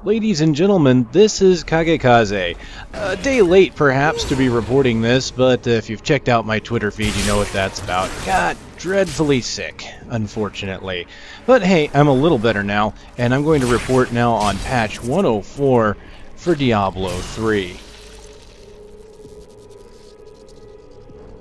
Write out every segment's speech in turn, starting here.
Ladies and gentlemen, this is KageKaze. A day late, perhaps, to be reporting this, but if you've checked out my Twitter feed, you know what that's about. Got dreadfully sick, unfortunately. But hey, I'm a little better now, and I'm going to report now on patch 104 for Diablo 3.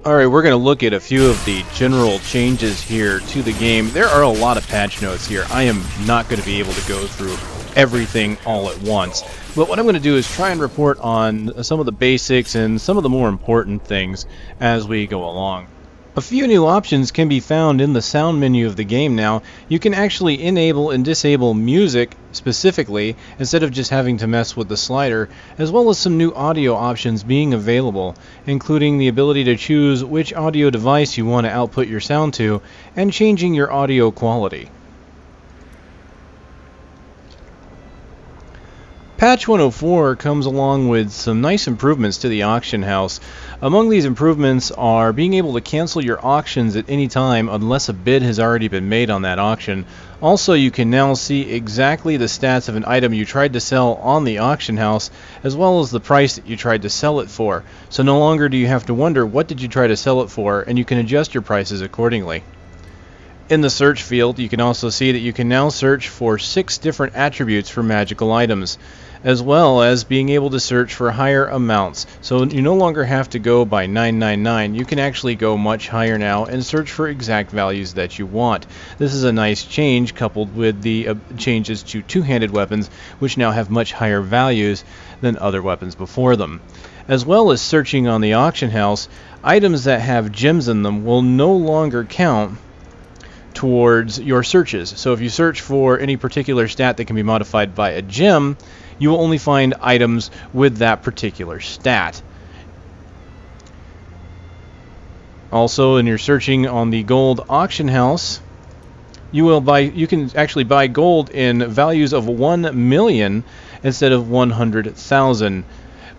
Alright, we're going to look at a few of the general changes here to the game. There are a lot of patch notes here. I am not going to be able to go through everything all at once. But what I'm going to do is try and report on some of the basics and some of the more important things as we go along. A few new options can be found in the sound menu of the game now. You can actually enable and disable music specifically instead of just having to mess with the slider, as well as some new audio options being available, including the ability to choose which audio device you want to output your sound to and changing your audio quality. Patch 104 comes along with some nice improvements to the auction house. Among these improvements are being able to cancel your auctions at any time unless a bid has already been made on that auction. Also, you can now see exactly the stats of an item you tried to sell on the auction house, as well as the price that you tried to sell it for. So no longer do you have to wonder what did you try to sell it for, and you can adjust your prices accordingly. In the search field, you can also see that you can now search for 6 different attributes for magical items, as well as being able to search for higher amounts. So you no longer have to go by 999, you can actually go much higher now and search for exact values that you want. This is a nice change coupled with the changes to two-handed weapons, which now have much higher values than other weapons before them. As well as searching on the auction house, items that have gems in them will no longer count towards your searches. So if you search for any particular stat that can be modified by a gem, you will only find items with that particular stat. Also, when you're searching on the gold auction house, you can actually buy gold in values of 1 million instead of 100,000,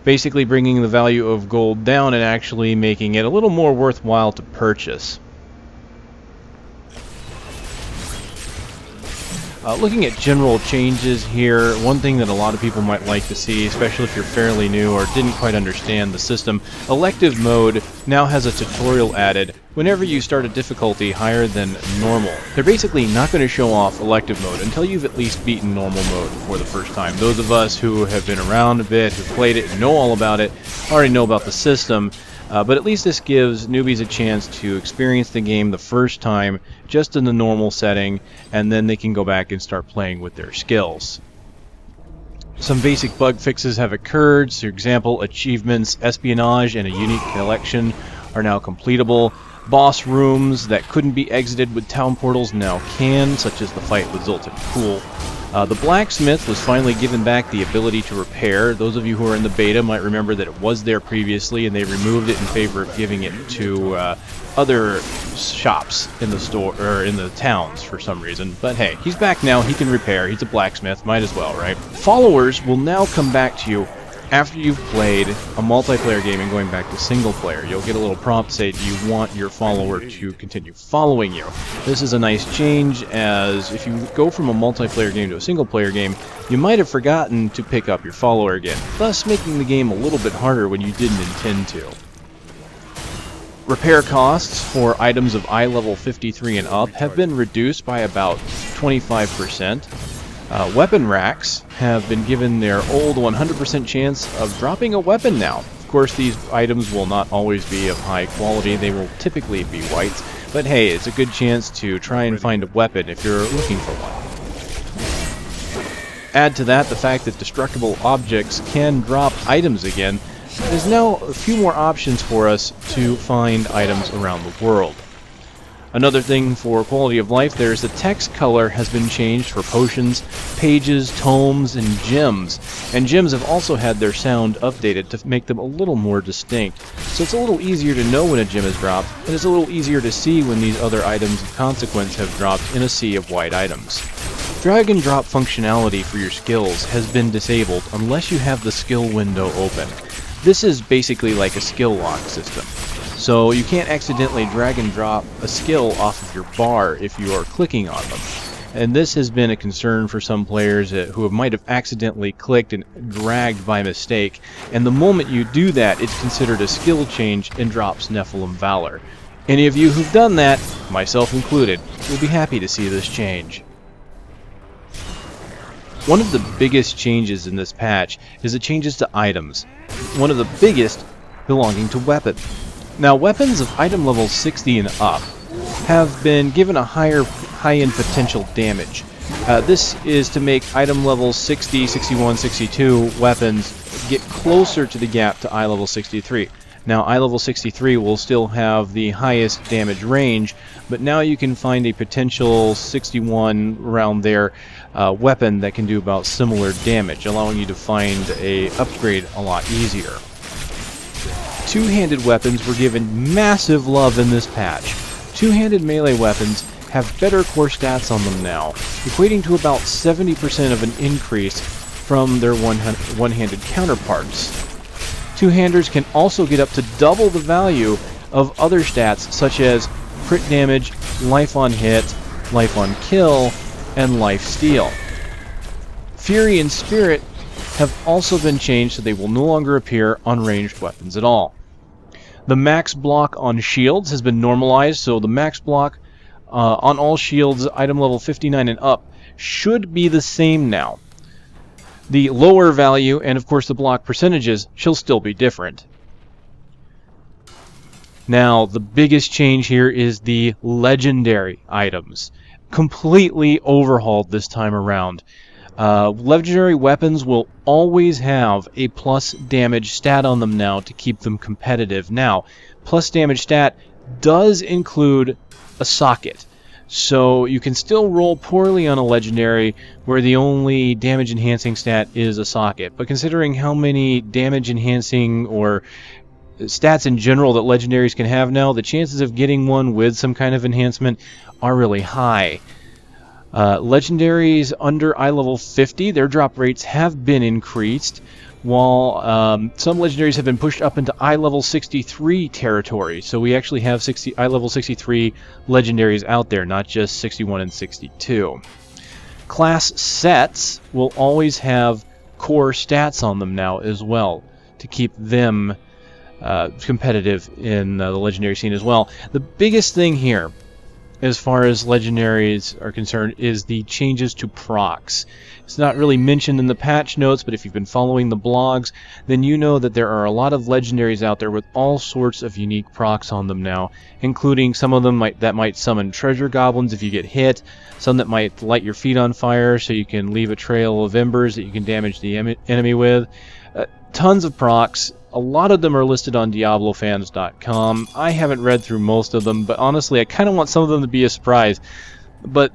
basically bringing the value of gold down and actually making it a little more worthwhile to purchase. Looking at general changes here, one thing that a lot of people might like to see, especially if you're fairly new or didn't quite understand the system, elective mode now has a tutorial added whenever you start a difficulty higher than normal. They're basically not going to show off elective mode until you've at least beaten normal mode for the first time. Those of us who have been around a bit, who've played it, and know all about it, already know about the system. But at least this gives newbies a chance to experience the game the first time just in the normal setting, and then they can go back and start playing with their skills. Some basic bug fixes have occurred. For example, achievements, espionage, and a unique collection are now completable. Boss rooms that couldn't be exited with town portals now can, such as the fight with Zoltan Pool. The blacksmith was finally given back the ability to repair. Those of you who are in the beta might remember that it was there previously and they removed it in favor of giving it to other shops in the store or in the towns for some reason. But hey, he's back now, he can repair, he's a blacksmith, might as well, right? Followers will now come back to you after you've played a multiplayer game and going back to single player. You'll get a little prompt to say, do you want your follower to continue following you? This is a nice change, as if you go from a multiplayer game to a single player game, you might have forgotten to pick up your follower again, thus making the game a little bit harder when you didn't intend to. Repair costs for items of eye level 53 and up have been reduced by about 25%. Weapon racks have been given their old 100% chance of dropping a weapon now. Of course, these items will not always be of high quality, they will typically be whites, but hey, it's a good chance to try and find a weapon if you're looking for one. Add to that the fact that destructible objects can drop items again. There's now a few more options for us to find items around the world. Another thing for quality of life there is the text color has been changed for potions, pages, tomes, and gems. And gems have also had their sound updated to make them a little more distinct. So it's a little easier to know when a gem is dropped, and it's a little easier to see when these other items of consequence have dropped in a sea of white items. Drag and drop functionality for your skills has been disabled unless you have the skill window open. This is basically like a skill lock system. So you can't accidentally drag and drop a skill off of your bar if you are clicking on them. And this has been a concern for some players who might have accidentally clicked and dragged by mistake. And the moment you do that, it's considered a skill change and drops Nephilim Valor. Any of you who've done that, myself included, will be happy to see this change. One of the biggest changes in this patch is the changes to items. One of the biggest belonging to weapons. Now, weapons of item level 60 and up have been given a high-end potential damage. This is to make item level 60, 61, 62 weapons get closer to the gap to eye level 63. Now, eye level 63 will still have the highest damage range, but now you can find a potential 61 around there weapon that can do about similar damage, allowing you to find a upgrade a lot easier. Two-handed weapons were given massive love in this patch. Two-handed melee weapons have better core stats on them now, equating to about 70% of an increase from their one-handed counterparts. Two-handers can also get up to double the value of other stats such as crit damage, life on hit, life on kill, and life steal. Fury and Spirit have also been changed so they will no longer appear on ranged weapons at all. The max block on shields has been normalized, so the max block on all shields item level 59 and up should be the same now. The lower value, and of course the block percentages, shall still be different. Now, the biggest change here is the legendary items. Completely overhauled this time around. Legendary weapons will always have a plus damage stat on them now to keep them competitive. Now, plus damage stat does include a socket. So you can still roll poorly on a legendary where the only damage enhancing stat is a socket. But considering how many damage enhancing or stats in general that legendaries can have now, the chances of getting one with some kind of enhancement are really high. Legendaries under eye level 50, their drop rates have been increased, while some legendaries have been pushed up into eye level 63 territory. So we actually have eye level 63 legendaries out there, not just 61 and 62. Class sets will always have core stats on them now as well to keep them competitive in the legendary scene as well. The biggest thing here, as far as legendaries are concerned, is the changes to procs. It's not really mentioned in the patch notes, but if you've been following the blogs, then you know that there are a lot of legendaries out there with all sorts of unique procs on them now, including some of them that might summon treasure goblins if you get hit, some that might light your feet on fire so you can leave a trail of embers that you can damage the enemy with. Tons of procs. A lot of them are listed on DiabloFans.com. I haven't read through most of them, but honestly, I kind of want some of them to be a surprise. But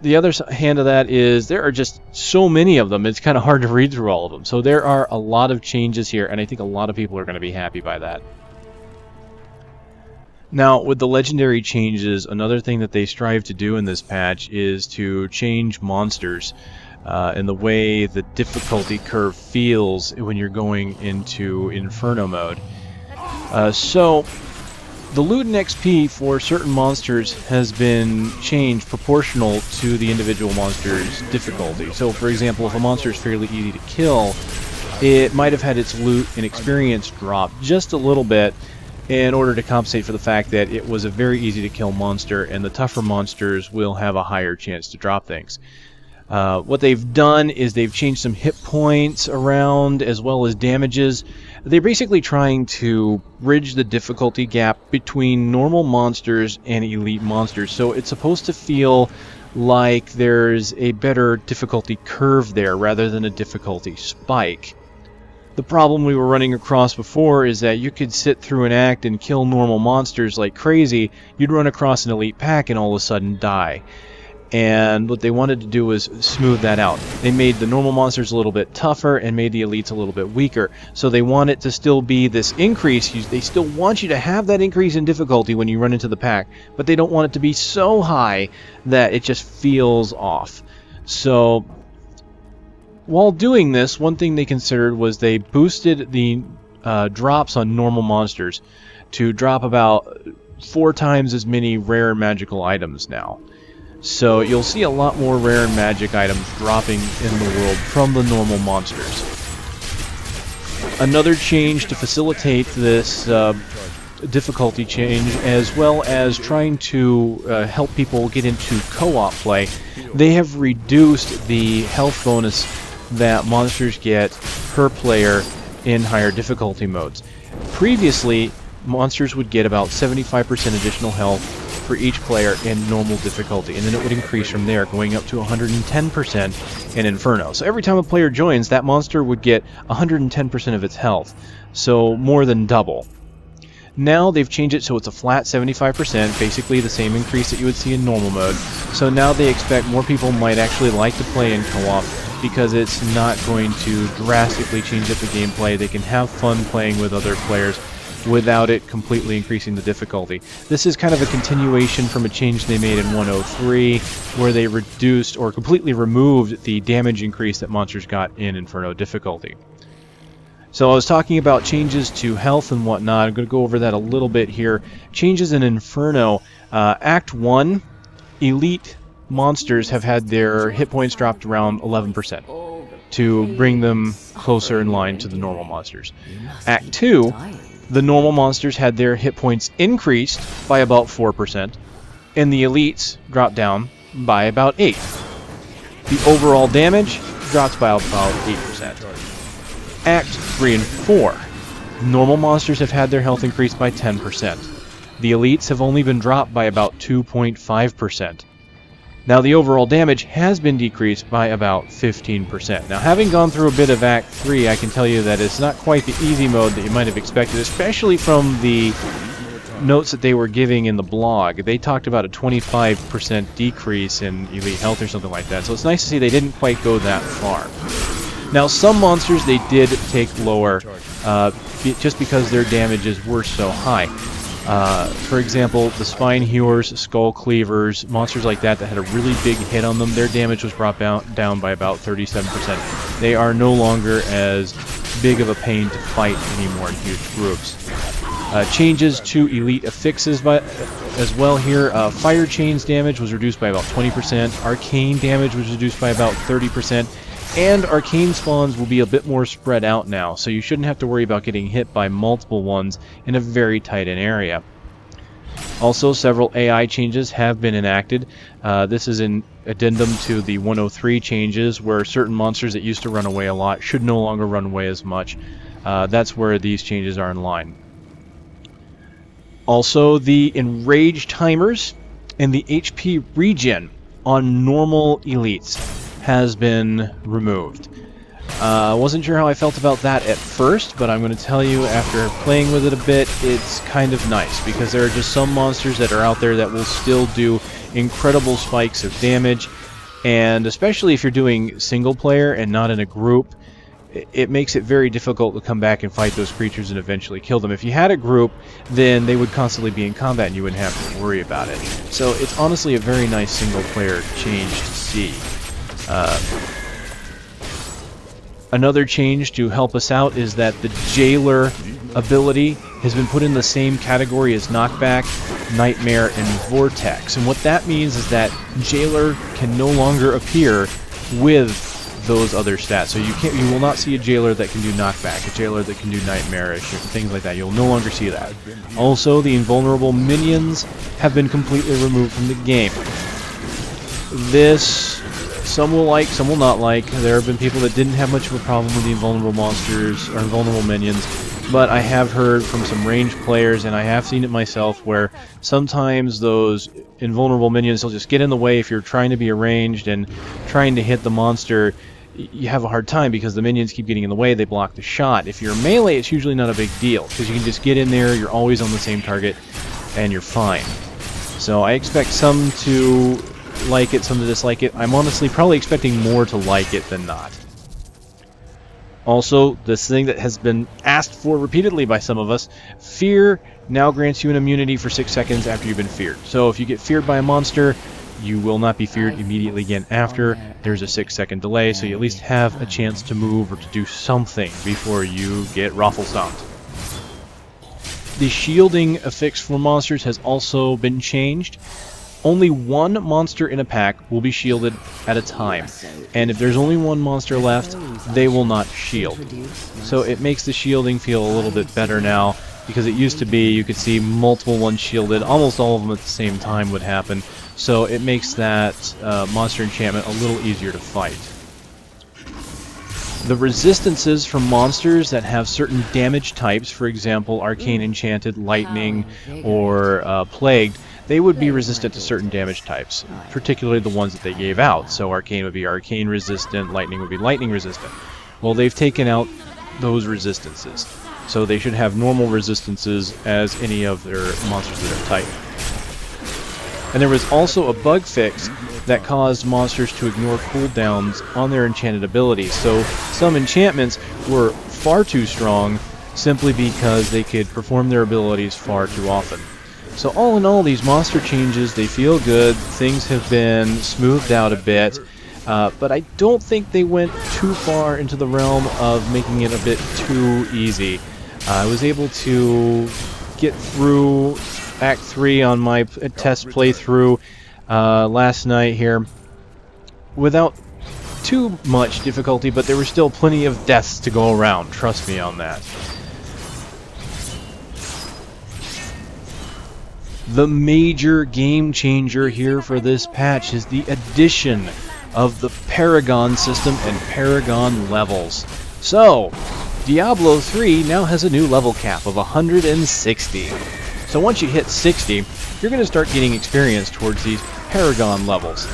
the other hand of that is there are just so many of them, it's kind of hard to read through all of them. So there are a lot of changes here, and I think a lot of people are going to be happy by that. Now, with the legendary changes, another thing that they strive to do in this patch is to change monsters. And the way the difficulty curve feels when you're going into Inferno mode. So, the loot and XP for certain monsters has been changed proportional to the individual monster's difficulty. So, for example, if a monster is fairly easy to kill, it might have had its loot and experience drop just a little bit in order to compensate for the fact that it was a very easy to kill monster, and the tougher monsters will have a higher chance to drop things. What they've done is they've changed some hit points around as well as damages. They're basically trying to bridge the difficulty gap between normal monsters and elite monsters. So it's supposed to feel like there's a better difficulty curve there rather than a difficulty spike. The problem we were running across before is that you could sit through an act and kill normal monsters like crazy. You'd run across an elite pack and all of a sudden die. And what they wanted to do was smooth that out. They made the normal monsters a little bit tougher and made the elites a little bit weaker. So they want it to still be this increase. They still want you to have that increase in difficulty when you run into the pack, but they don't want it to be so high that it just feels off. So while doing this, one thing they considered was they boosted the drops on normal monsters to drop about 4 times as many rare magical items now. So you'll see a lot more rare and magic items dropping in the world from the normal monsters. Another change to facilitate this difficulty change, as well as trying to help people get into co-op play, they have reduced the health bonus that monsters get per player in higher difficulty modes. Previously, monsters would get about 75% additional health for each player in normal difficulty, and then it would increase from there, going up to 110% in Inferno. So every time a player joins, that monster would get 110% of its health, so more than double. Now they've changed it so it's a flat 75%, basically the same increase that you would see in normal mode. So now they expect more people might actually like to play in co-op, because it's not going to drastically change up the gameplay. They can have fun playing with other players without it completely increasing the difficulty. This is kind of a continuation from a change they made in 103, where they reduced or completely removed the damage increase that monsters got in Inferno difficulty. So I was talking about changes to health and whatnot. I'm going to go over that a little bit here. Changes in Inferno. Act 1, Elite monsters have had their hit points dropped around 11% to bring them closer in line to the normal monsters. Act 2, the normal monsters had their hit points increased by about 4%, and the elites dropped down by about 8%. The overall damage drops by about 8%. Act 3 and 4, normal monsters have had their health increased by 10%. The elites have only been dropped by about 2.5%. Now the overall damage has been decreased by about 15%. Now having gone through a bit of Act 3, I can tell you that it's not quite the easy mode that you might have expected, especially from the notes that they were giving in the blog. They talked about a 25% decrease in elite health or something like that, so it's nice to see they didn't quite go that far. Now some monsters they did take lower just because their damages were so high. For example, the Spine Hewers, Skull Cleavers, monsters like that had a really big hit on them, their damage was brought down by about 37%. They are no longer as big of a pain to fight anymore in huge groups. Changes to elite affixes as well here. Fire Chains damage was reduced by about 20%, Arcane damage was reduced by about 30%, and Arcane spawns will be a bit more spread out now, so you shouldn't have to worry about getting hit by multiple ones in a very tight-in area. Also, several AI changes have been enacted. This is an addendum to the 103 changes, where certain monsters that used to run away a lot should no longer run away as much. That's where these changes are in line. Also, the Enrage timers and the HP regen on normal elites has been removed. I wasn't sure how I felt about that at first, but I'm going to tell you after playing with it a bit, it's kind of nice, because there are just some monsters that are out there that will still do incredible spikes of damage, and especially if you're doing single player and not in a group, it makes it very difficult to come back and fight those creatures and eventually kill them. If you had a group, then they would constantly be in combat and you wouldn't have to worry about it. So it's honestly a very nice single player change to see. Another change to help us out is that the Jailer ability has been put in the same category as Knockback, Nightmare, and Vortex. And what that means is that Jailer can no longer appear with those other stats. So you will not see a Jailer that can do Knockback, a Jailer that can do Nightmare-ish, things like that. You'll no longer see that. Also, the invulnerable minions have been completely removed from the game. This, some will like, some will not like. There have been people that didn't have much of a problem with the invulnerable monsters or invulnerable minions, but I have heard from some ranged players, and I have seen it myself, where sometimes those invulnerable minions will just get in the way if you're trying to be ranged and trying to hit the monster. You have a hard time because the minions keep getting in the way, they block the shot. If you're melee, it's usually not a big deal, because you can just get in there, you're always on the same target, and you're fine. So I expect some to like it, some to dislike it. I'm honestly probably expecting more to like it than not. Also, this thing that has been asked for repeatedly by some of us, Fear now grants you an immunity for 6 seconds after you've been feared. So if you get feared by a monster, you will not be feared immediately again after. There's a 6-second delay, so you at least have a chance to move or to do something before you get raffle stomped. The shielding affix for monsters has also been changed. only one monster in a pack will be shielded at a time, and if there's only one monster left, they will not shield. So it makes the shielding feel a little bit better now, because it used to be you could see multiple ones shielded, almost all of them at the same time would happen, so it makes that monster enchantment a little easier to fight. The resistances from monsters that have certain damage types, for example, Arcane Enchanted, Lightning, or Plagued, they would be resistant to certain damage types, particularly the ones that they gave out. So Arcane would be Arcane resistant, Lightning would be Lightning resistant. Well, they've taken out those resistances, so they should have normal resistances as any of their monsters that are type. And there was also a bug fix that caused monsters to ignore cooldowns on their enchanted abilities. So some enchantments were far too strong simply because they could perform their abilities far too often. So all in all, these monster changes, they feel good. Things have been smoothed out a bit, but I don't think they went too far into the realm of making it a bit too easy. I was able to get through Act 3 on my test playthrough last night here without too much difficulty, but there were still plenty of deaths to go around, trust me on that. The major game changer here for this patch is the addition of the Paragon system and Paragon levels. So, Diablo 3 now has a new level cap of 160. So once you hit 60, you're going to start getting experience towards these Paragon levels.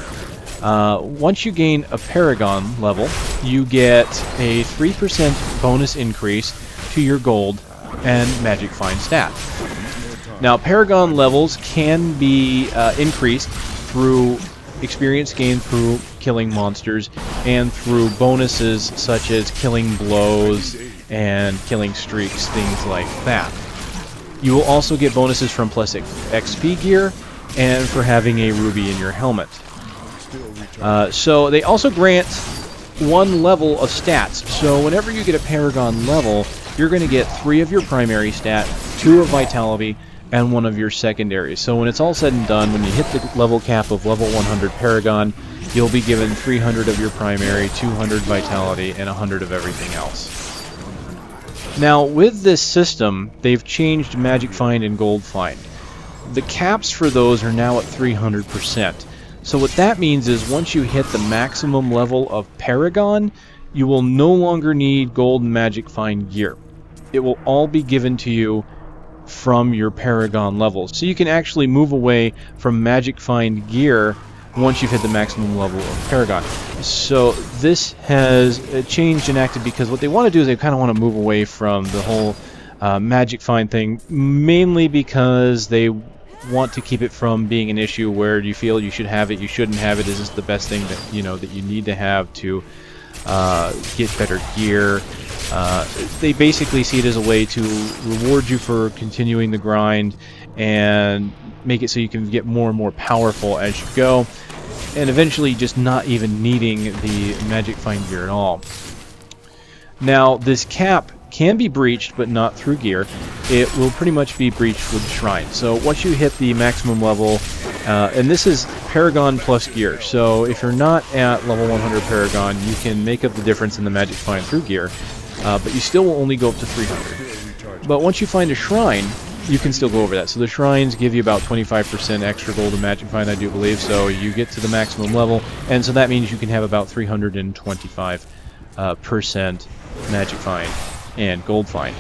Once you gain a Paragon level, you get a 3% bonus increase to your gold and Magic Find stat. Now, Paragon levels can be increased through experience gained through killing monsters and through bonuses such as killing blows and killing streaks, things like that. You will also get bonuses from plus XP gear and for having a ruby in your helmet. So they also grant one level of stats. So whenever you get a Paragon level, you're going to get 3 of your primary stat, 2 of vitality, and 1 of your secondaries. So when it's all said and done, when you hit the level cap of level 100 Paragon, you'll be given 300 of your primary, 200 vitality, and 100 of everything else. Now, with this system, they've changed Magic Find and Gold Find. The caps for those are now at 300%. So what that means is once you hit the maximum level of Paragon, you will no longer need Gold and Magic Find gear. It will all be given to you from your Paragon levels. So you can actually move away from Magic Find gear once you've hit the maximum level of Paragon. So this has changed and acted because what they want to do is they kind of want to move away from the whole Magic Find thing, mainly because they want to keep it from being an issue where you feel you should have it, you shouldn't have it. Is this the best thing that that you need to have to get better gear? They basically see it as a way to reward you for continuing the grind and make it so you can get more and more powerful as you go, and eventually just not even needing the Magic Find gear at all. Now, this cap can be breached, but not through gear. It will pretty much be breached with Shrine. So once you hit the maximum level, and this is Paragon plus gear, so if you're not at level 100 Paragon, you can make up the difference in the Magic Find through gear, but you still will only go up to 300. But once you find a Shrine, you can still go over that. So the Shrines give you about 25% extra gold and Magic Find, I do believe, so you get to the maximum level, and so that means you can have about 325% Magic Find and Gold Find.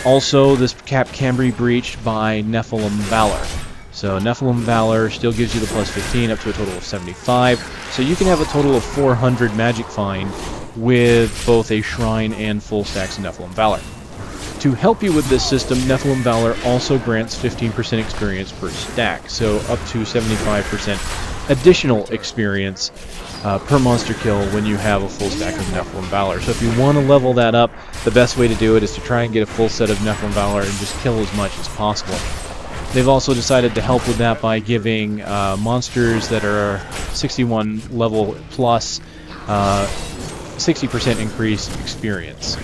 Also, this cap can be breached by Nephilim Valor. So Nephilim Valor still gives you the plus 15 up to a total of 75. So you can have a total of 400 Magic Find with both a Shrine and full stacks of Nephilim Valor. To help you with this system, Nephilim Valor also grants 15% experience per stack, so up to 75% additional experience per monster kill when you have a full stack of Nephilim Valor. So if you want to level that up, the best way to do it is to try and get a full set of Nephilim Valor and just kill as much as possible. They've also decided to help with that by giving monsters that are 61 level plus 60% increased experience.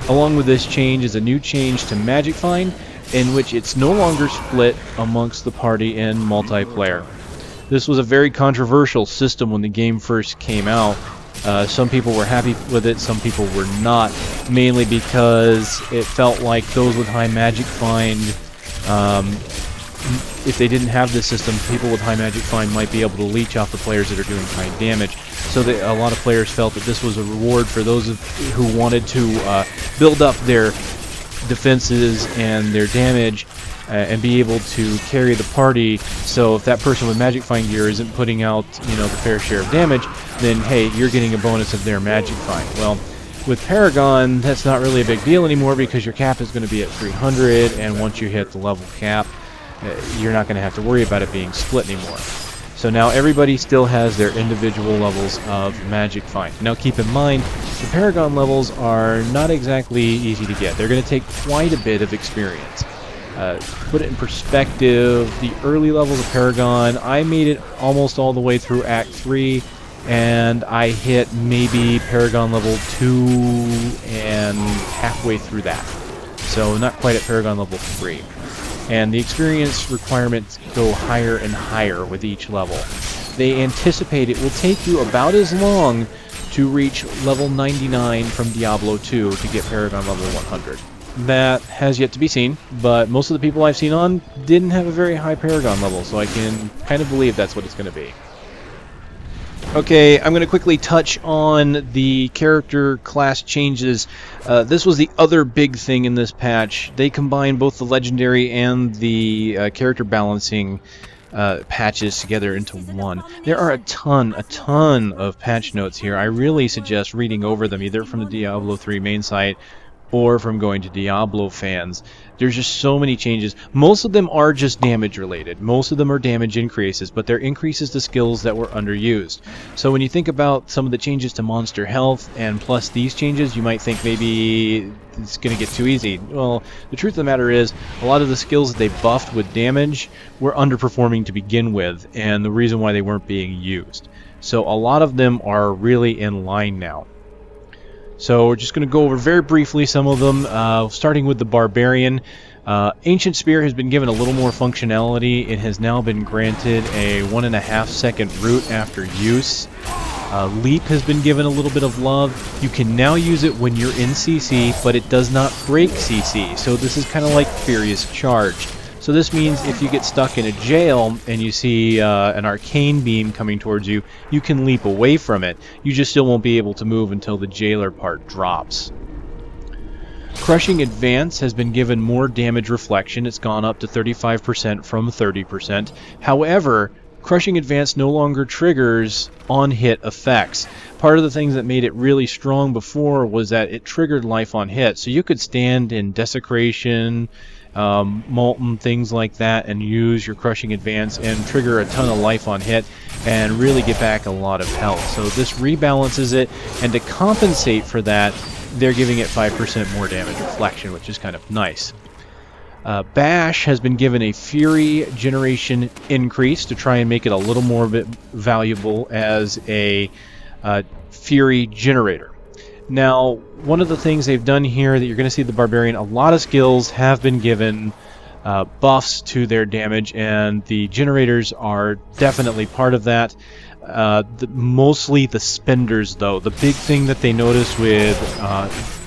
Along with this change is a new change to Magic Find. in which it's no longer split amongst the party in multiplayer. This was a very controversial system when the game first came out. Some people were happy with it, some people were not, mainly because it felt like those with high magic find, if they didn't have this system, people with high magic find might be able to leech off the players that are doing high damage. So a lot of players felt that this was a reward for those who wanted to build up their defenses and their damage and be able to carry the party. So if that person with magic find gear isn't putting out, the fair share of damage, then hey, you're getting a bonus of their magic find. Well, with Paragon, that's not really a big deal anymore because your cap is going to be at 300, and once you hit the level cap, you're not going to have to worry about it being split anymore. So now everybody still has their individual levels of magic find. Now keep in mind, the Paragon levels are not exactly easy to get. They're going to take quite a bit of experience. To put it in perspective, the early levels of Paragon, I made it almost all the way through Act 3, and I hit maybe Paragon level 2 and halfway through that. So not quite at Paragon level 3. And the experience requirements go higher and higher with each level. They anticipate it will take you about as long to reach level 99 from Diablo 2 to get Paragon level 100. That has yet to be seen, but most of the people I've seen on didn't have a very high Paragon level, so I can kind of believe that's what it's going to be. Okay, I'm going to quickly touch on the character class changes. This was the other big thing in this patch. They combined both the legendary and the character balancing patches together into one. There are a ton of patch notes here. I really suggest reading over them, either from the Diablo 3 main site or from going to Diablo fans. There's just so many changes. Most of them are just damage related. Most of them are damage increases, but they're increases to skills that were underused. So when you think about some of the changes to monster health and plus these changes, you might think maybe it's going to get too easy. Well, the truth of the matter is, a lot of the skills that they buffed with damage were underperforming to begin with, and the reason why they weren't being used. So a lot of them are really in line now. So we're just going to go over very briefly some of them, starting with the Barbarian. Ancient Spear has been given a little more functionality. It has now been granted a 1.5 second root after use. Leap has been given a little bit of love. You can now use it when you're in CC, but it does not break CC. So this is kind of like Furious Charge. So this means if you get stuck in a jail and you see an arcane beam coming towards you, you can leap away from it. You just still won't be able to move until the jailer part drops. Crushing Advance has been given more damage reflection. It's gone up to 35% from 30%. However, Crushing Advance no longer triggers on-hit effects. Part of the things that made it really strong before was that it triggered life on hit. So you could stand in Desecration, Molten, things like that, and use your Crushing Advance and trigger a ton of life on hit and really get back a lot of health. So this rebalances it, and to compensate for that, they're giving it 5% more damage reflection, which is kind of nice. Bash has been given a Fury generation increase to try and make it a little more valuable as a Fury generator. Now, one of the things they've done here that you're going to see the Barbarian, a lot of skills have been given buffs to their damage, and the generators are definitely part of that. Mostly the spenders, though. The big thing that they noticed with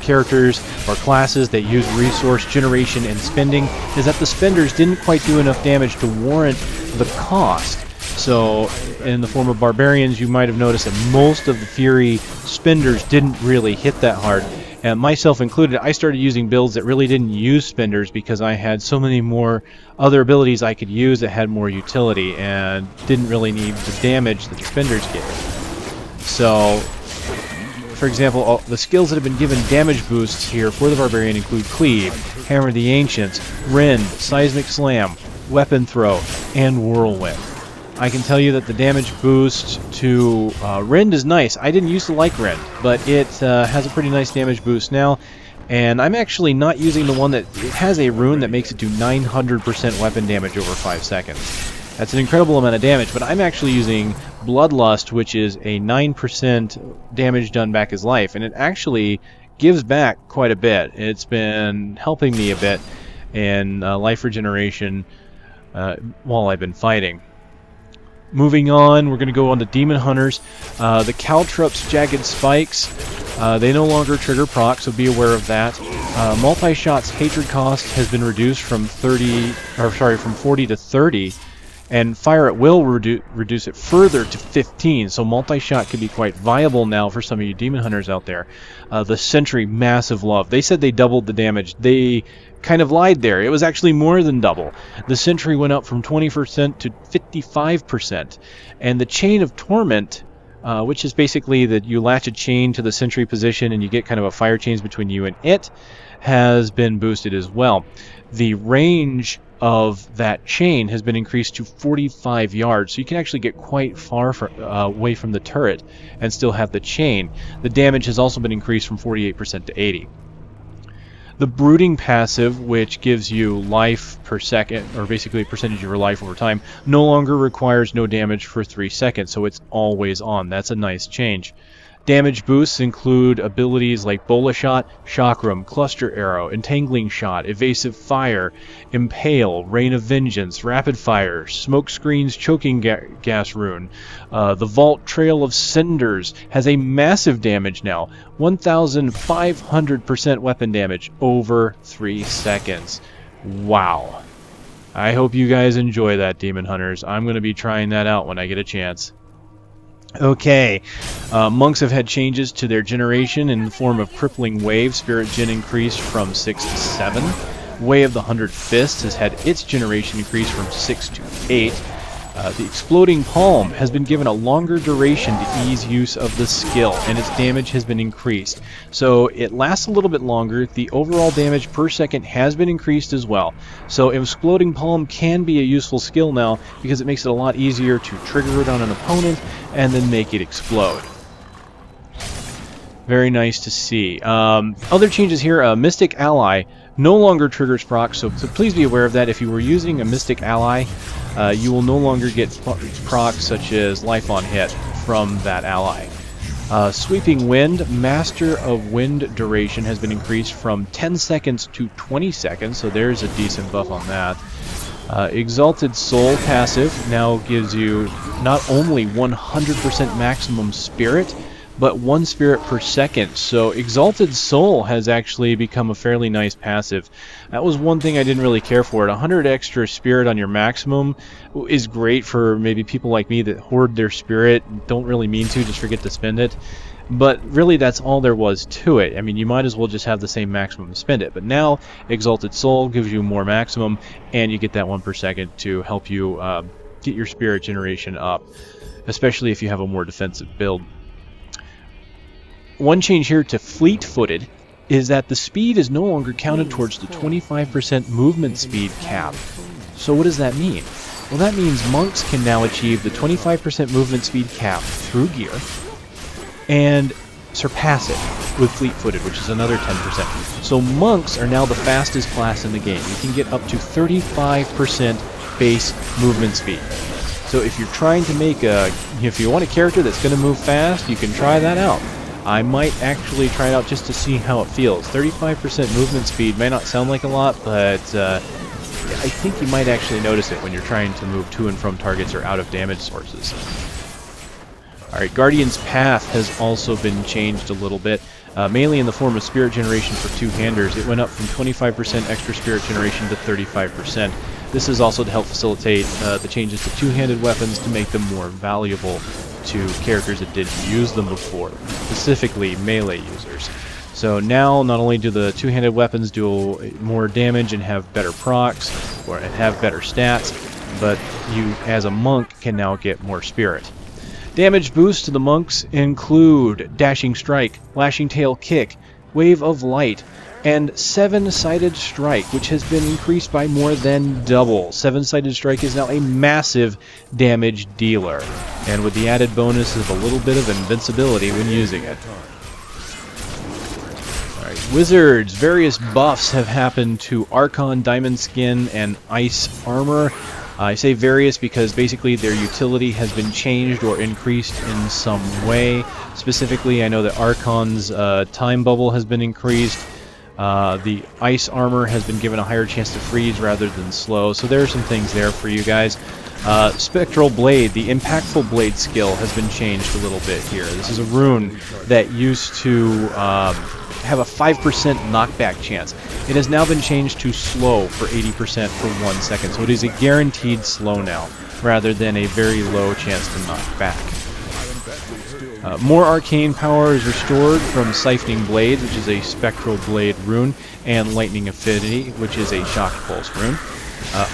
characters or classes that use resource generation and spending is that the spenders didn't quite do enough damage to warrant the cost. So in the form of Barbarians, you might have noticed that most of the Fury spenders didn't really hit that hard. And myself included, I started using builds that really didn't use spenders because I had so many more other abilities I could use that had more utility and didn't really need the damage that the spenders gave. So, for example, the skills that have been given damage boosts here for the Barbarian include Cleave, Hammer of the Ancients, Rend, Seismic Slam, Weapon Throw, and Whirlwind. I can tell you that the damage boost to Rend is nice. I didn't used to like Rend, but it has a pretty nice damage boost now. And I'm actually not using the one that it has a rune that makes it do 900% weapon damage over 5 seconds. That's an incredible amount of damage, but I'm actually using Bloodlust, which is a 9% damage done back his life, and it actually gives back quite a bit. It's been helping me a bit. and life regeneration while I've been fighting. Moving on, we're going to go on to Demon Hunters. The Caltrup's Jagged Spikes, they no longer trigger proc, so be aware of that. Multi-Shot's Hatred cost has been reduced from 40 to 30, and Fire at Will reduce it further to 15, so Multi-Shot could be quite viable now for some of you Demon Hunters out there. The Sentry, massive love. They said they doubled the damage. They kind of lied there. It was actually more than double. The Sentry went up from 20% to 55%. And the Chain of Torment, which is basically that you latch a chain to the Sentry position and you get kind of a fire chains between you and it, has been boosted as well. The range of that chain has been increased to 45 yards, so you can actually get quite far away from the turret and still have the chain. The damage has also been increased from 48% to 80%. The Brooding passive, which gives you life per second, or basically a percentage of your life over time, no longer requires no damage for 3 seconds, so it's always on. That's a nice change. Damage boosts include abilities like Bola Shot, Chakram, Cluster Arrow, Entangling Shot, Evasive Fire, Impale, Rain of Vengeance, Rapid Fire, Smoke Screen's Choking Gas Rune. The Vault Trail of Cinders has a massive damage now, 1,500% weapon damage over 3 seconds. Wow. I hope you guys enjoy that, Demon Hunters. I'm going to be trying that out when I get a chance. Okay, monks have had changes to their generation in the form of Crippling Wave. Spirit Gen increased from 6 to 7. Way of the 100 Fists has had its generation increased from 6 to 8. The Exploding Palm has been given a longer duration to ease use of the skill, and its damage has been increased. So it lasts a little bit longer. The overall damage per second has been increased as well. So Exploding Palm can be a useful skill now because it makes it a lot easier to trigger it on an opponent and then make it explode. Very nice to see. Other changes here, Mystic Ally no longer triggers proc, so please be aware of that. If you were using a Mystic Ally, you will no longer get procs such as Life on Hit from that ally. Sweeping Wind, Master of Wind duration has been increased from 10 seconds to 20 seconds, so there's a decent buff on that. Exalted Soul passive now gives you not only 100% maximum spirit, but 1 spirit per second. So Exalted Soul has actually become a fairly nice passive. That was one thing I didn't really care for. 100 extra spirit on your maximum is great for maybe people like me that hoard their spirit, don't really mean to, just forget to spend it. But really that's all there was to it. I mean, you might as well just have the same maximum to spend it. But now Exalted Soul gives you more maximum, and you get that 1 per second to help you get your spirit generation up, especially if you have a more defensive build. One change here to Fleet-Footed is that the speed is no longer counted towards the 25% movement speed cap. So what does that mean? Well, that means monks can now achieve the 25% movement speed cap through gear and surpass it with Fleet-Footed, which is another 10%. So monks are now the fastest class in the game. You can get up to 35% base movement speed. So if you're trying to make if you want a character that's going to move fast, you can try that out. I might actually try it out just to see how it feels. 35% movement speed may not sound like a lot, but I think you might actually notice it when you're trying to move to and from targets or out of damage sources. Alright, Guardian's Path has also been changed a little bit, mainly in the form of spirit generation for two-handers. It went up from 25% extra spirit generation to 35%. This is also to help facilitate the changes to two-handed weapons to make them more valuable to characters that didn't use them before, specifically melee users. So now not only do the two-handed weapons do more damage and have better procs, or have better stats, but you as a monk can now get more spirit. Damage boosts to the monks include Dashing Strike, Lashing Tail Kick, Wave of Light, and Seven-Sided Strike, which has been increased by more than double. Seven-Sided Strike is now a massive damage dealer, and with the added bonus of a little bit of invincibility when using it. Alright, Wizards. Various buffs have happened to Archon, Diamond Skin, and Ice Armor. I say various because basically their utility has been changed or increased in some way. Specifically, I know that Archon's time bubble has been increased. The ice armor has been given a higher chance to freeze rather than slow, so there are some things there for you guys. Spectral Blade, the impactful blade skill, has been changed a little bit here. This is a rune that used to have a 5% knockback chance. It has now been changed to slow for 80% for 1 second, so it is a guaranteed slow now, rather than a very low chance to knock back. More arcane power is restored from Siphoning Blades, which is a Spectral Blade rune, and Lightning Affinity, which is a Shock Pulse rune.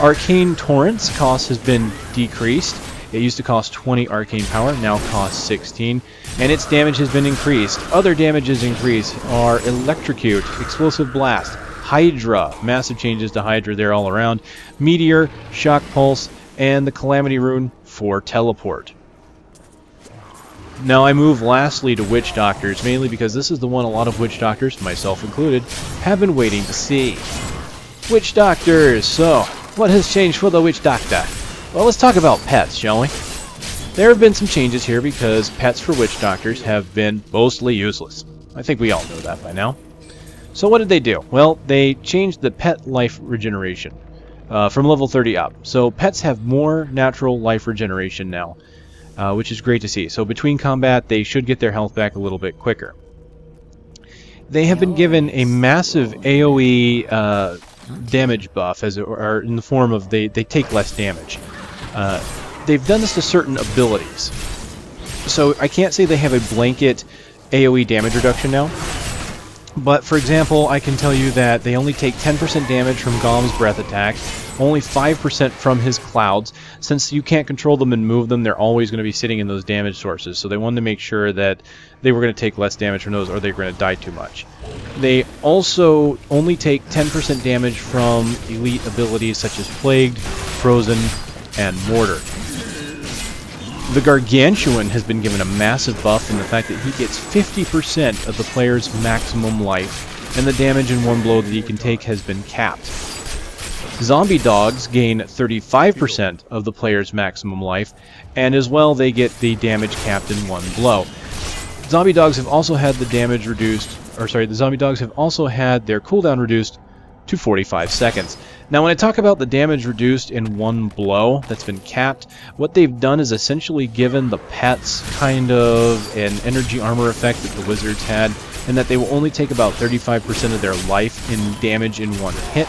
Arcane Torrent's cost has been decreased. It used to cost 20 arcane power, now costs 16, and its damage has been increased. Other damages increased are Electrocute, Explosive Blast, Hydra, massive changes to Hydra there all around, Meteor, Shock Pulse, and the Calamity rune for Teleport. Now I move lastly to Witch Doctors, mainly because this is the one a lot of Witch Doctors, myself included, have been waiting to see. Witch Doctors! So, what has changed for the Witch Doctor? Well, let's talk about pets, shall we? There have been some changes here because pets for Witch Doctors have been mostly useless. I think we all know that by now. So what did they do? Well, they changed the pet life regeneration from level 30 up. So pets have more natural life regeneration now, which is great to see. So between combat, they should get their health back a little bit quicker. They have been given a massive AoE damage buff, or in the form of they take less damage. They've done this to certain abilities. So I can't say they have a blanket AoE damage reduction now. But for example, I can tell you that they only take 10% damage from Golem's breath attack, only 5% from his clouds. Since you can't control them and move them, they're always going to be sitting in those damage sources. So they wanted to make sure that they were going to take less damage from those, or they were going to die too much. They also only take 10% damage from elite abilities such as Plagued, Frozen, and Mortar. The Gargantuan has been given a massive buff in the fact that he gets 50% of the player's maximum life, and the damage in one blow that he can take has been capped. Zombie Dogs gain 35% of the player's maximum life, and as well they get the damage capped in one blow. Zombie Dogs have also had the damage reduced, the Zombie Dogs have also had their cooldown reduced to 45 seconds. Now when I talk about the damage reduced in one blow that's been capped, what they've done is essentially given the pets kind of an energy armor effect that the wizards had, and that they will only take about 35% of their life in damage in one hit,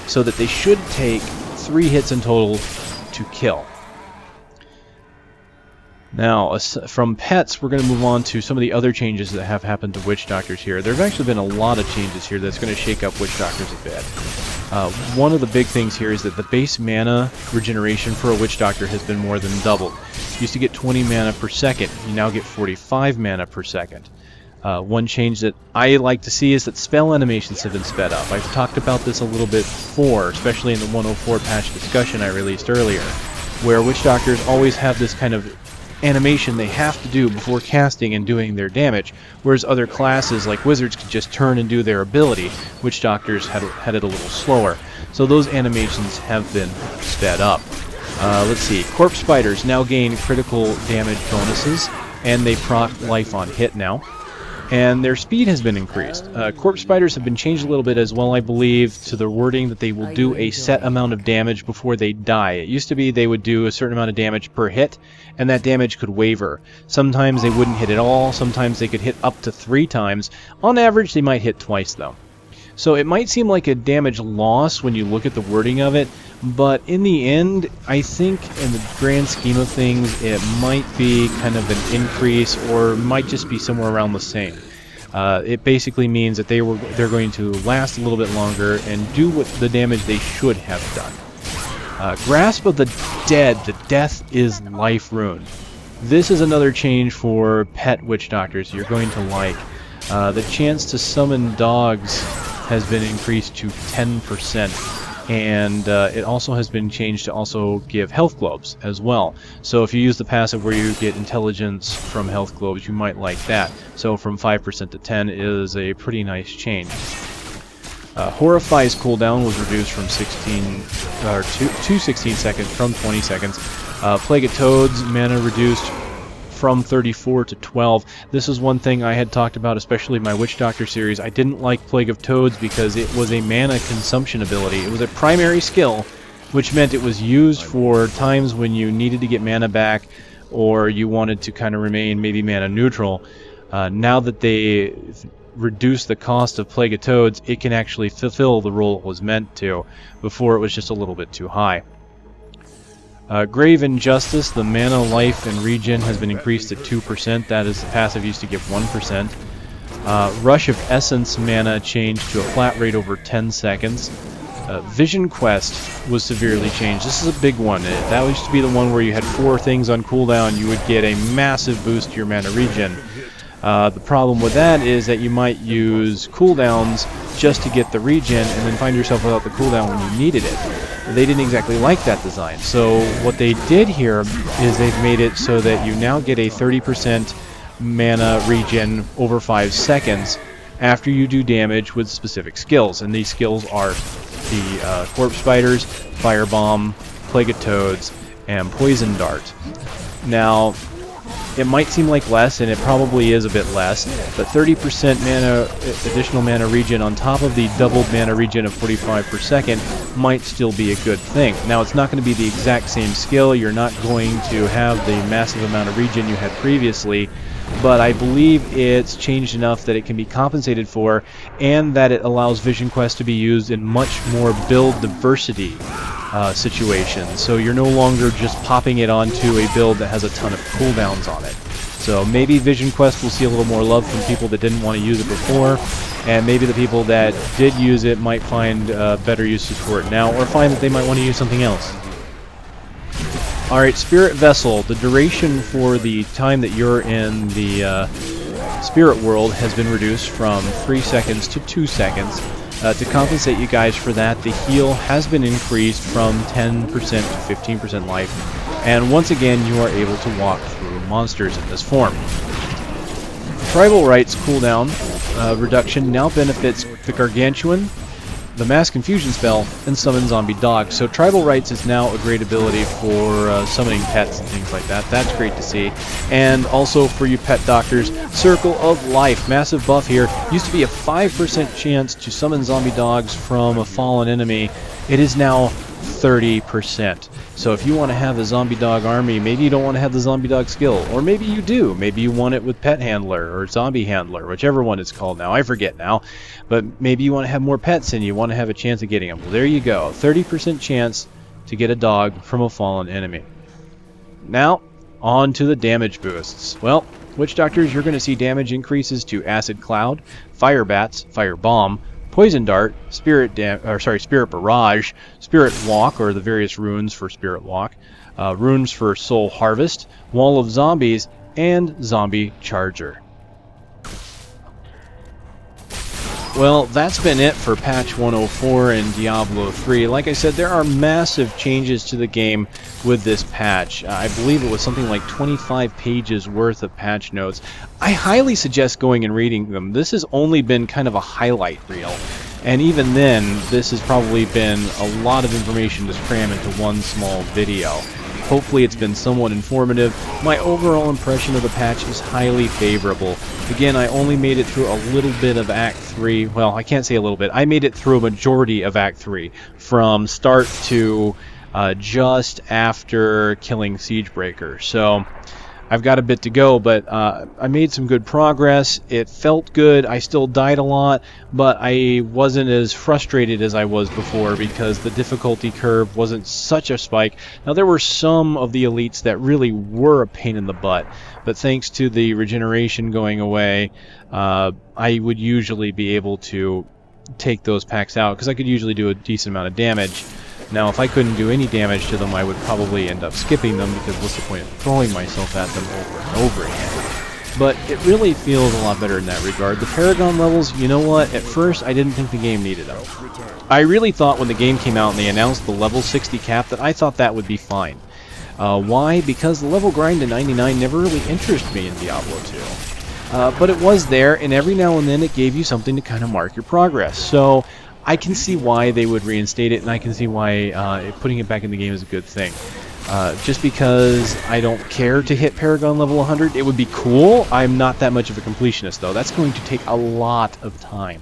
so that they should take 3 hits in total to kill. Now, from pets, we're going to move on to some of the other changes that have happened to Witch Doctors here. There have actually been a lot of changes here that's going to shake up Witch Doctors a bit. One of the big things here is that the base mana regeneration for a Witch Doctor has been more than doubled. You used to get 20 mana per second. You now get 45 mana per second. One change that I like to see is that spell animations have been sped up. I've talked about this a little bit before, especially in the 104 patch discussion I released earlier, where Witch Doctors always have this kind of animation they have to do before casting and doing their damage, whereas other classes like wizards could just turn and do their ability. Witch Doctors had it a little slower, so those animations have been sped up. Let's see, Corpse Spiders now gain critical damage bonuses, and they proc life on hit now, and their speed has been increased. Corpse Spiders have been changed a little bit as well, I believe, to the wording that they will do a set amount of damage before they die. It used to be they would do a certain amount of damage per hit, and that damage could waver. Sometimes they wouldn't hit at all, sometimes they could hit up to 3 times. On average, they might hit twice, though. So it might seem like a damage loss when you look at the wording of it, but in the end, I think in the grand scheme of things, it might be kind of an increase, or might just be somewhere around the same. It basically means that they're going to last a little bit longer and do what the damage they should have done. Grasp of the Dead, the Death is Life rune. This is another change for pet Witch Doctors you're going to like. The chance to summon dogs has been increased to 10%, and it also has been changed to also give health globes as well. So if you use the passive where you get intelligence from health globes, you might like that. So from 5% to 10 is a pretty nice change. Horrify's cooldown was reduced from 16 seconds from 20 seconds. Plague of Toads mana reduced from 34 to 12. This is one thing I had talked about, especially in my Witch Doctor series. I didn't like Plague of Toads because it was a mana consumption ability. It was a primary skill, which meant it was used for times when you needed to get mana back or you wanted to kind of remain maybe mana neutral. Now that they reduce the cost of Plague of Toads, it can actually fulfill the role it was meant to. Before, it was just a little bit too high. Grave Injustice, the mana, life, and regen has been increased to 2%. That is, the passive used to give 1%. Rush of Essence mana changed to a flat rate over 10 seconds. Vision Quest was severely changed. This is a big one. That used to be the one where you had 4 things on cooldown. You would get a massive boost to your mana regen. The problem with that is that you might use cooldowns just to get the regen and then find yourself without the cooldown when you needed it. They didn't exactly like that design. So what they did here is they've made it so that you now get a 30% mana regen over 5 seconds after you do damage with specific skills. And these skills are the Corpse Spiders, Firebomb, Plague of Toads, and Poison Dart. Now, it might seem like less, and it probably is a bit less, but 30% mana, additional mana regen on top of the doubled mana regen of 45 per second might still be a good thing. Now, it's not going to be the exact same skill. You're not going to have the massive amount of regen you had previously, but I believe it's changed enough that it can be compensated for, and that it allows Vision Quest to be used in much more build diversity situations. So you're no longer just popping it onto a build that has a ton of cooldowns on it. So maybe Vision Quest will see a little more love from people that didn't want to use it before, and maybe the people that did use it might find better uses for it now, or find that they might want to use something else. Alright, Spirit Vessel. The duration for the time that you're in the Spirit World has been reduced from 3 seconds to 2 seconds. To compensate you guys for that, the heal has been increased from 10% to 15% life. And once again, you are able to walk through monsters in this form. Tribal Rites cooldown reduction now benefits the Gargantuan, the Mass Confusion spell, and Summon Zombie Dog. So Tribal Rites is now a great ability for summoning pets and things like that. That's great to see. And also for you pet doctors, Circle of Life. Massive buff here. Used to be a 5% chance to summon zombie dogs from a fallen enemy. It is now 30%. So if you want to have a zombie dog army, maybe you don't want to have the zombie dog skill, or maybe you do. Maybe you want it with pet handler or zombie handler, whichever one it's called now. I forget now. But maybe you want to have more pets and you want to have a chance of getting them. Well, there you go. 30% chance to get a dog from a fallen enemy. Now, on to the damage boosts. Well, Witch Doctors, you're going to see damage increases to Acid Cloud, Fire Bats, Fire Bomb, Poison Dart, Spirit Barrage, Spirit Walk, or the various runes for Spirit Walk, runes for Soul Harvest, Wall of Zombies, and Zombie Charger. Well, that's been it for patch 104 in Diablo 3. Like I said, there are massive changes to the game with this patch. I believe it was something like 25 pages worth of patch notes. I highly suggest going and reading them. This has only been kind of a highlight reel. And even then, this has probably been a lot of information to cram into one small video. Hopefully it's been somewhat informative. My overall impression of the patch is highly favorable. Again, I only made it through a little bit of Act 3. Well, I can't say a little bit. I made it through a majority of Act 3, from start to just after killing Siegebreaker. So I've got a bit to go, but I made some good progress. It felt good. I still died a lot, but I wasn't as frustrated as I was before because the difficulty curve wasn't such a spike. Now, there were some of the elites that really were a pain in the butt, but thanks to the regeneration going away, I would usually be able to take those packs out because I could usually do a decent amount of damage. Now, if I couldn't do any damage to them, I would probably end up skipping them, because what's the point of throwing myself at them over and over again? But it really feels a lot better in that regard. The Paragon levels, you know what? At first, I didn't think the game needed them. I really thought when the game came out and they announced the level 60 cap that I thought that would be fine. Why? Because the level grind to 99 never really interested me in Diablo 2. But it was there, and every now and then it gave you something to kind of mark your progress. So I can see why they would reinstate it, and I can see why putting it back in the game is a good thing. Just because I don't care to hit Paragon level 100. It would be cool. I'm not that much of a completionist, though. That's going to take a lot of time.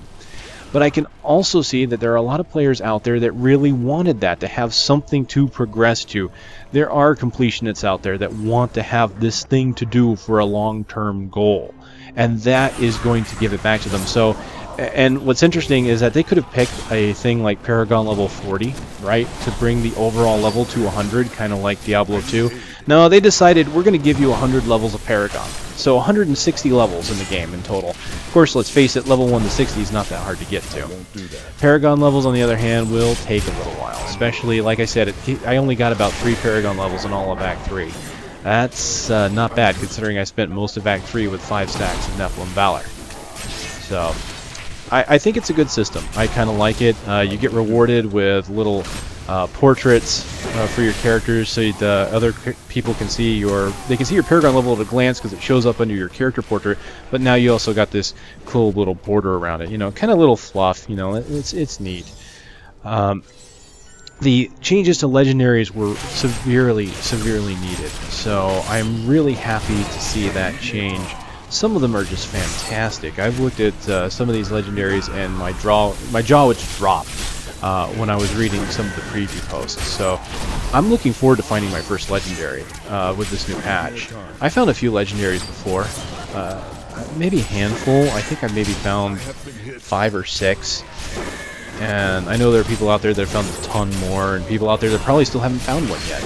But I can also see that there are a lot of players out there that really wanted that, to have something to progress to. There are completionists out there that want to have this thing to do for a long-term goal. And that is going to give it back to them. So, and what's interesting is that they could have picked a thing like Paragon level 40, right, to bring the overall level to 100, kind of like Diablo 2. No, they decided we're going to give you 100 levels of Paragon. So 160 levels in the game in total. Of course, let's face it, level 1 to 60 is not that hard to get to. Paragon levels, on the other hand, will take a little while. Especially, like I said, I only got about 3 Paragon levels in all of Act 3. That's not bad, considering I spent most of Act 3 with 5 stacks of Nephilim Valor. So, I think it's a good system. I kind of like it. You get rewarded with little portraits for your characters, so the other people can see your Paragon level at a glance because it shows up under your character portrait. But now you also got this cool little border around it. You know, kind of little fluff. You know, it's neat. The changes to legendaries were severely needed. So I'm really happy to see that change. Some of them are just fantastic. I've looked at some of these legendaries, and my jaw would just drop when I was reading some of the preview posts. So I'm looking forward to finding my first legendary with this new patch. I found a few legendaries before, maybe a handful. I think I maybe found 5 or 6. And I know there are people out there that have found a ton more, and people out there that probably still haven't found one yet.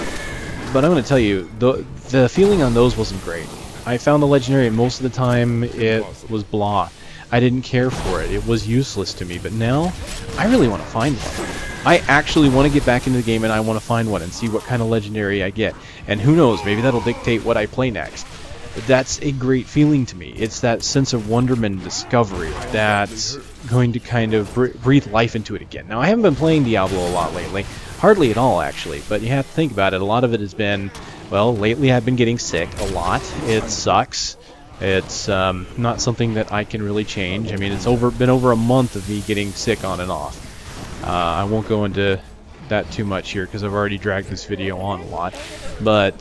But I'm going to tell you, the feeling on those wasn't great. I found the legendary, and most of the time it was blah. I didn't care for it. It was useless to me. But now, I really want to find one. I actually want to get back into the game, and I want to find one and see what kind of legendary I get. And who knows, maybe that'll dictate what I play next. That's a great feeling to me. It's that sense of wonderment and discovery that's going to kind of breathe life into it again. Now, I haven't been playing Diablo a lot lately. Hardly at all, actually. But you have to think about it. A lot of it has been, well, lately I've been getting sick a lot. It sucks. It's not something that I can really change. I mean, it's been over a month of me getting sick on and off. I won't go into that too much here because I've already dragged this video on a lot. But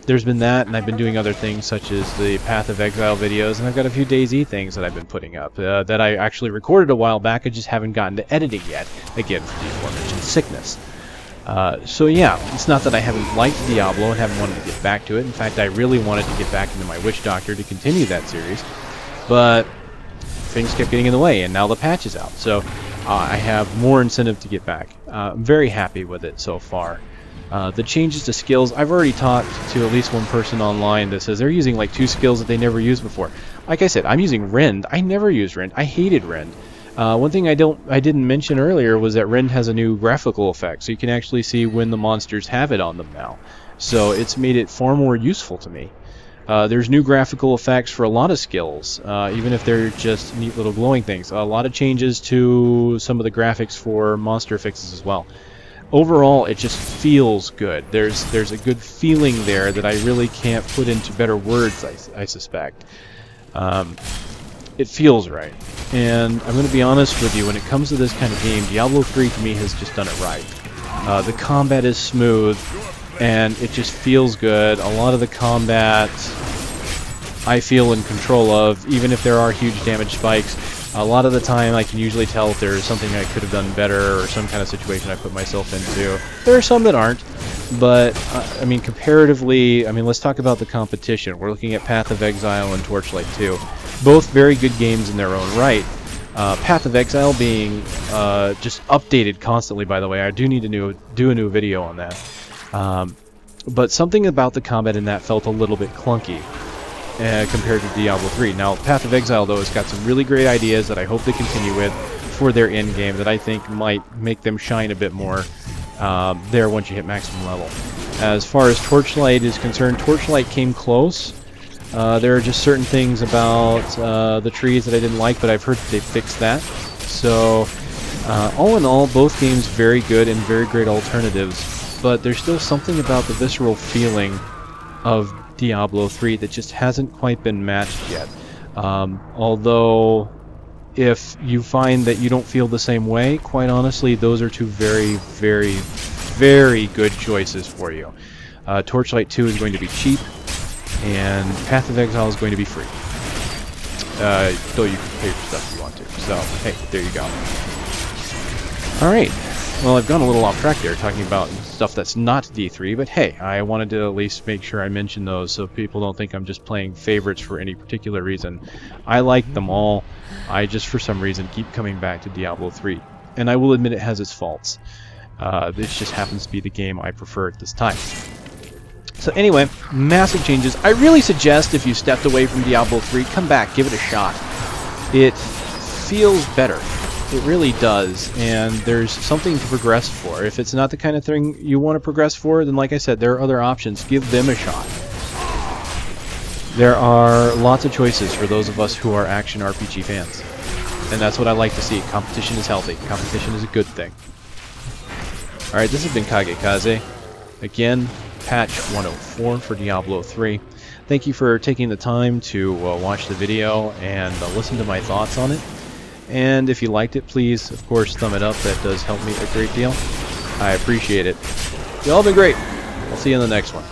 there's been that, and I've been doing other things such as the Path of Exile videos, and I've got a few DayZ things that I've been putting up that I actually recorded a while back. I just haven't gotten to editing yet, again, for the aforementioned sickness. So yeah, it's not that I haven't liked Diablo and haven't wanted to get back to it. In fact, I really wanted to get back into my Witch Doctor to continue that series, but things kept getting in the way, and now the patch is out. So I have more incentive to get back. I'm very happy with it so far. The changes to skills, I've already talked to at least one person online that says they're using like 2 skills that they never used before. Like I said, I'm using Rend. I never used Rend. I hated Rend. One thing I didn't mention earlier was that Rend has a new graphical effect, so you can actually see when the monsters have it on them now. So it's made it far more useful to me. There's new graphical effects for a lot of skills, even if they're just neat little glowing things. A lot of changes to some of the graphics for monster fixes as well. Overall, it just feels good. There's a good feeling there that I really can't put into better words, I suspect. It feels right. And I'm going to be honest with you, when it comes to this kind of game, Diablo 3 to me has just done it right. The combat is smooth, and it just feels good. A lot of the combat I feel in control of, even if there are huge damage spikes. A lot of the time I can usually tell if there's something I could have done better or some kind of situation I put myself into. There are some that aren't, but I mean, comparatively, I mean, let's talk about the competition. We're looking at Path of Exile and Torchlight 2. Both very good games in their own right. Path of Exile being just updated constantly, by the way. I do need to do a new video on that. But something about the combat in that felt a little bit clunky compared to Diablo 3. Now, Path of Exile, though, has got some really great ideas that I hope they continue with for their end game that I think might make them shine a bit more there once you hit maximum level. As far as Torchlight is concerned, Torchlight came close. There are just certain things about the trees that I didn't like, but I've heard that they fixed that. So, all in all, both games very good and very great alternatives, but there's still something about the visceral feeling of Diablo 3 that just hasn't quite been matched yet. Although, if you find that you don't feel the same way, quite honestly, those are two very, very, very good choices for you. Torchlight 2 is going to be cheap, and Path of Exile is going to be free. Though you can pay for stuff if you want to. So, hey, there you go. Alright, well, I've gone a little off track there talking about stuff that's not D3, but hey, I wanted to at least make sure I mention those so people don't think I'm just playing favorites for any particular reason. I like them all. I just, for some reason, keep coming back to Diablo 3. And I will admit it has its faults. This just happens to be the game I prefer at this time. So anyway, massive changes. I really suggest if you stepped away from Diablo 3, come back, give it a shot. It feels better. It really does, and there's something to progress for. If it's not the kind of thing you want to progress for, then like I said, there are other options. Give them a shot. There are lots of choices for those of us who are action RPG fans. And that's what I like to see. Competition is healthy. Competition is a good thing. Alright, this has been KageKaze. Again, patch 104 for Diablo 3. Thank you for taking the time to watch the video and listen to my thoughts on it. And if you liked it, please, of course, thumb it up. That does help me a great deal. I appreciate it. Y'all have been great. I'll see you in the next one.